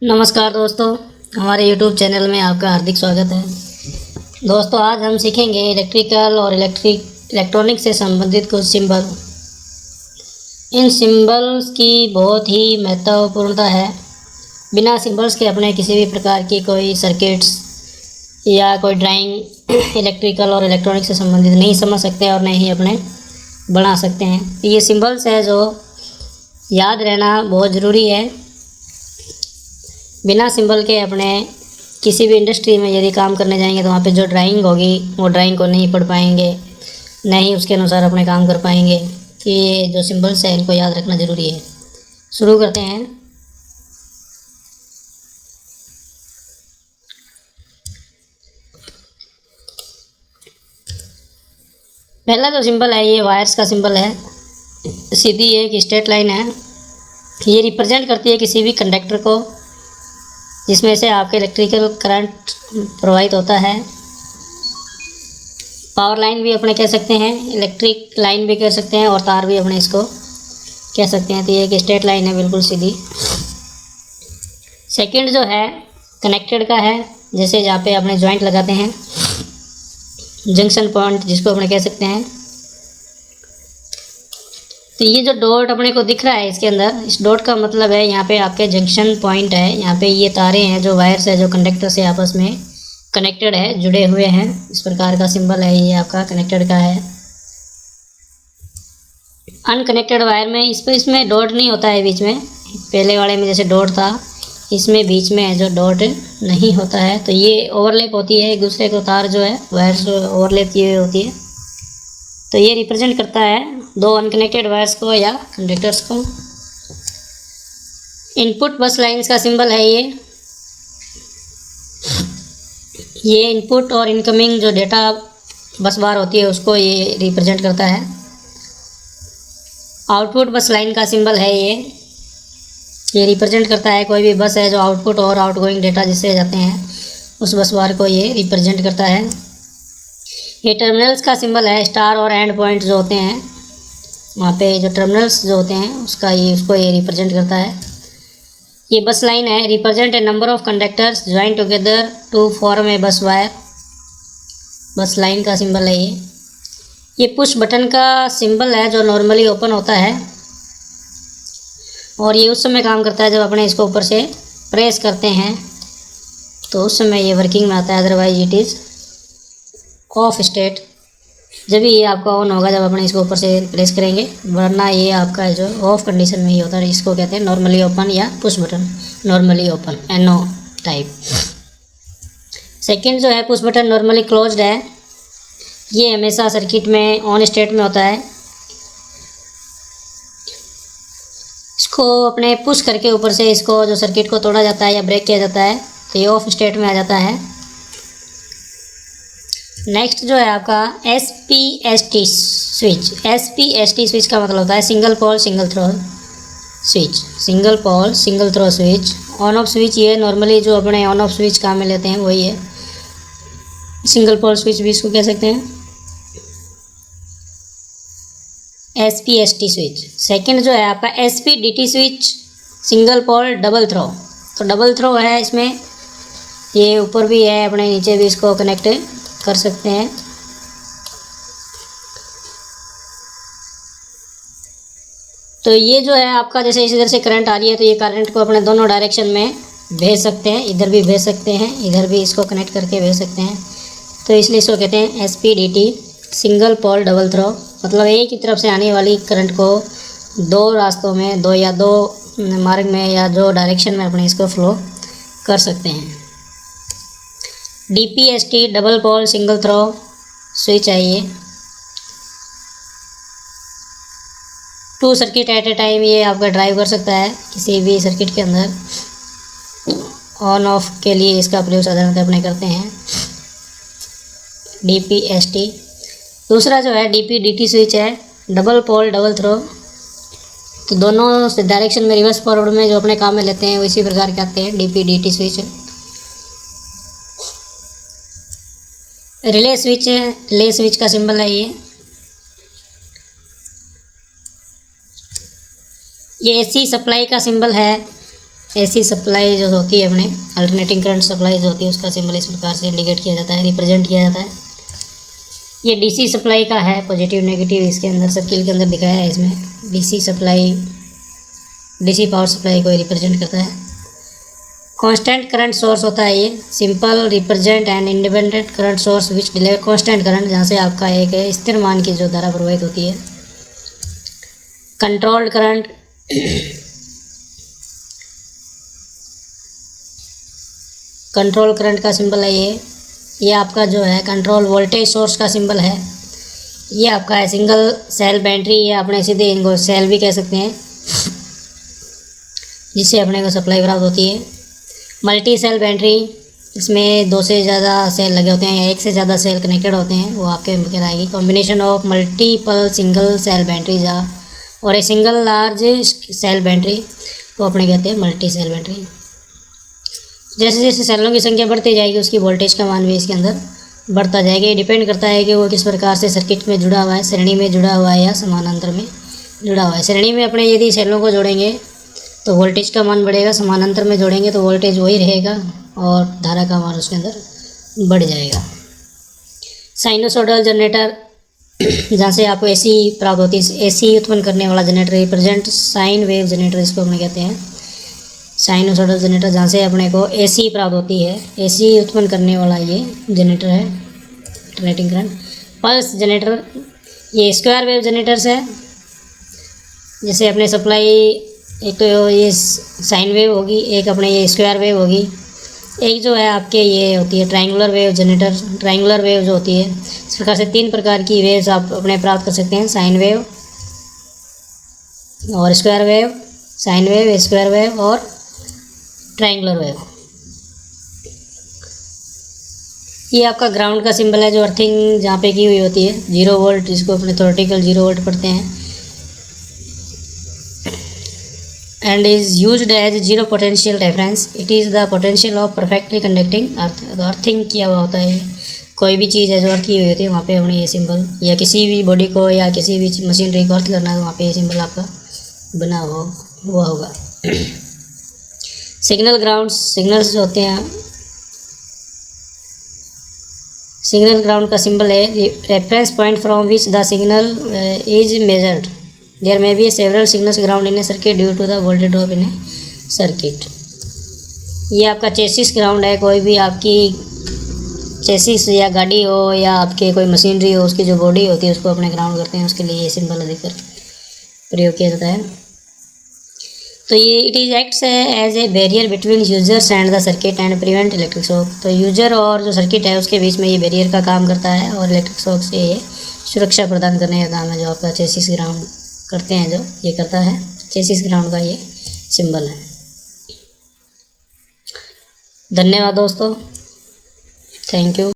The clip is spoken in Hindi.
नमस्कार दोस्तों, हमारे YouTube चैनल में आपका हार्दिक स्वागत है। दोस्तों, आज हम सीखेंगे इलेक्ट्रिकल और इलेक्ट्रॉनिक से संबंधित कुछ सिंबल। इन सिंबल्स की बहुत ही महत्वपूर्णता है। बिना सिंबल्स के अपने किसी भी प्रकार की कोई सर्किट्स या कोई ड्राइंग इलेक्ट्रिकल और इलेक्ट्रॉनिक से संबंधित नहीं समझ सकते और नहीं अपने बना सकते हैं। ये सिंबल्स है जो याद रहना बहुत ज़रूरी है। बिना सिंबल के अपने किसी भी इंडस्ट्री में यदि काम करने जाएंगे तो वहाँ पे जो ड्राइंग होगी वो ड्राइंग को नहीं पढ़ पाएंगे, नहीं उसके अनुसार अपने काम कर पाएंगे। कि ये जो सिंबल्स है इनको याद रखना ज़रूरी है। शुरू करते हैं। पहला जो सिंबल है ये वायर्स का सिंबल है। सीधी एक स्ट्रेट लाइन है। ये रिप्रेजेंट करती है किसी भी कंडक्टर को जिसमें से आपके इलेक्ट्रिकल करंट प्रवाहित होता है। पावर लाइन भी अपने कह सकते हैं, इलेक्ट्रिक लाइन भी कह सकते हैं और तार भी अपने इसको कह सकते हैं। तो ये एक स्ट्रेट लाइन है, बिल्कुल सीधी। सेकंड जो है कनेक्टेड का है, जैसे जहाँ पे अपने जॉइंट लगाते हैं, जंक्शन पॉइंट जिसको अपने कह सकते हैं। तो ये जो डॉट अपने को दिख रहा है इसके अंदर, इस डॉट का मतलब है यहाँ पे आपके जंक्शन पॉइंट है। यहाँ पे ये तारे हैं जो वायर्स है जो कंडक्टर से आपस में कनेक्टेड है, जुड़े हुए हैं। इस प्रकार का सिंबल है, ये आपका कनेक्टेड का है। अनकनेक्टेड वायर में इसमें डॉट नहीं होता है बीच में। पहले वाले में जैसे डॉट था, इसमें बीच में जो डॉट नहीं होता है। तो ये ओवरलैप होती है एक दूसरे को, तार जो है वायर्स ओवरलैप की हुई होती है। तो ये रिप्रेजेंट करता है दो अनकनेक्टेड वायर्स को या कंडक्टर्स को। इनपुट बस लाइंस का सिंबल है ये इनपुट और इनकमिंग जो डेटा बस बार होती है उसको ये रिप्रेजेंट करता है। आउटपुट बस लाइन का सिंबल है ये रिप्रेजेंट करता है कोई भी बस है जो आउटपुट और आउटगोइंग डेटा जिससे जाते हैं उस बस बार को ये रिप्रेजेंट करता है। ये टर्मिनल्स का सिंबल है। स्टार और एंड पॉइंट जो होते हैं वहाँ पे जो टर्मिनल्स जो होते हैं उसको ये रिप्रेजेंट करता है। ये बस लाइन है। Represent a number of conductors join together to form a bus wire. बस लाइन का सिंबल है ये पुश बटन का सिंबल है जो नॉर्मली ओपन होता है और ये उस समय काम करता है जब अपने इसको ऊपर से प्रेस करते हैं तो उस समय ये वर्किंग में आता है। Otherwise it is of state. जब भी ये आपका ऑन होगा जब अपने इसको ऊपर से प्रेस करेंगे, वरना ये आपका जो ऑफ कंडीशन में ही होता है। इसको कहते हैं नॉर्मली ओपन या push button. Normally open NO type. Second जो है पुश बटन नॉर्मली क्लोज्ड है। ये हमेशा सर्किट में ऑन स्टेट में होता है। इसको अपने पुश करके ऊपर से इसको जो सर्किट को तोड़ा जाता है या ब्रेक किया जाता है तो ये ऑफ स्टेट में आ जाता है। नेक्स्ट जो है आपका SPST स्विच। SPST स्विच का मतलब होता है single pole single throw switch. Single pole single throw switch. On off switch ये नॉर्मली जो अपने ऑन ऑफ स्विच काम में लेते हैं वही है। सिंगल पोल स्विच भी इसको कह सकते हैं। SPST switch. सेकंड जो है आपका SPDT switch, single pole double throw. तो डबल थ्रो है इसमें, ये ऊपर भी है अपने नीचे भी इसको कनेक्ट कर सकते हैं। तो ये जो है आपका जैसे इधर से करंट आ रही है तो ये करंट को अपने दोनों डायरेक्शन में भेज सकते हैं। इधर भी भेज सकते हैं, इधर भी इसको कनेक्ट करके भेज सकते हैं। तो इसलिए इसको कहते हैं SPDT single pole double throw. मतलब एक ही तरफ से आने वाली करंट को दो रास्तों में, दो मार्ग में या दो डायरेक्शन में अपने इसको फ्लो कर सकते हैं। DPST double pole single throw switch है ये। 2 सर्किट एट ए टाइम ये आपका ड्राइव कर सकता है किसी भी सर्किट के अंदर। ऑन ऑफ के लिए इसका प्रयोग साधारणतः अपने करते हैं DPST। दूसरा जो है DPDT स्विच है, डबल पोल डबल थ्रो। तो दोनों डायरेक्शन में रिवर्स फॉरवर्ड में जो अपने काम में लेते हैं इसी प्रकार के आते हैं DPDT स्विच। रिले स्विच है। रिले स्विच का सिंबल है ये AC सप्लाई का सिंबल है। एसी सप्लाई जो होती है अपने अल्टरनेटिंग करंट सप्लाई जो होती है उसका सिंबल इस प्रकार से इंडिकेट किया जाता है, रिप्रेजेंट किया जाता है। ये डीसी सप्लाई का है, पॉजिटिव नेगेटिव इसके अंदर सर्किल के अंदर दिखाया है। इसमें DC supply, DC power supply को रिप्रेजेंट करता है। कांस्टेंट करंट सोर्स होता है ये, simple represent and independent current source which deliver constant current, जहाँ से आपका एक स्थिर मान की जो धारा प्रवाहित होती है। कंट्रोल्ड करंट, कंट्रोल करंट का सिंबल है ये आपका जो है कंट्रोल वोल्टेज सोर्स का सिंबल है। ये आपका है सिंगल सेल बैटरी, या अपने सीधे इनको सेल भी कह सकते हैं, जिससे अपने को सप्लाई प्राप्त होती है। मल्टी सेल बैटरी, इसमें 2 से ज़्यादा सेल लगे होते हैं या 1 से ज़्यादा सेल कनेक्टेड होते हैं, वो आपके अंदर आएगी। Combination of multiple single cell battery और a single large cell battery को अपने कहते हैं मल्टी सेल बैटरी। जैसे जैसे सेलों की संख्या बढ़ती जाएगी उसकी वोल्टेज का मान भी इसके अंदर बढ़ता जाएगा। ये डिपेंड करता है कि वो किस प्रकार से सर्किट में जुड़ा हुआ है, श्रेणी में जुड़ा हुआ है या समानांतर में जुड़ा हुआ है। श्रेणी में अपने यदि सेलों को जोड़ेंगे तो वोल्टेज का मान बढ़ेगा, समानांतर में जोड़ेंगे तो वोल्टेज वही रहेगा और धारा का मान उसके अंदर बढ़ जाएगा। साइनोसोडल जनरेटर, जहाँ से आपको एसी प्राप्त होती है, एसी उत्पन्न करने वाला generator represent sine wave generator, इसको अपने कहते हैं साइनोसोडल जनरेटर, जहाँ से अपने को एसी प्राप्त होती है, एसी उत्पन्न करने वाला ये जनरेटर है अल्टरनेटिंग करंट। पल्स जनरेटर, ये स्क्वायर वेव जनरेटर्स है। जैसे अपने सप्लाई, एक तो ये साइन वेव होगी, एक अपने ये स्क्वायर वेव होगी, एक जो है आपके ये होती है triangular wave generator. Triangular wave जो होती है, इस प्रकार से 3 प्रकार की वेव्स आप अपने प्राप्त कर सकते हैं, साइन वेव और square wave, sine wave, square wave और ट्रायंगुलर वेव। ये आपका ग्राउंड का सिंबल है, जो अर्थिंग जहाँ पे की हुई होती है, 0 वोल्ट, जिसको अपने थ्योरेटिकल 0 वोल्ट पढ़ते हैं, and is used as zero potential reference. It is the potential of perfectly conducting earth. तो अर्थिंग किया हुआ होता है, कोई भी चीज़ है जो अर्थ की हुई होती है वहाँ पे हमने ये सिंबल, या किसी भी बॉडी को या किसी भी मशीनरी को अर्थ करना है तो वहाँ पे ये सिंबल आपका बना हुआ होगा। सिग्नल ग्राउंड, सिग्नल्स जो होते हैं, सिग्नल ग्राउंड का सिंबल है reference point from which the signal is measured. There may be several signals ground in a circuit due to the voltage drop in a circuit. ये आपका चेसिस ग्राउंड है, कोई भी आपकी चेसिस या गाड़ी हो या आपके कोई मशीनरी हो, उसकी जो बॉडी होती है उसको अपने ग्राउंड करते हैं, उसके लिए ये सिंबल अधिकतर प्रयोग किया जाता है। तो ये it is acts as a barrier between users and the circuit and prevent electric shock. तो यूजर और जो सर्किट है उसके बीच में ये बैरियर का काम करता है और इलेक्ट्रिक शॉक से ये सुरक्षा प्रदान करने का काम है, जो आपका चेसिस ग्राउंड करते हैं, जो ये करता है, चेसिस ग्राउंड का ये सिंबल है। धन्यवाद दोस्तों, थैंक यू।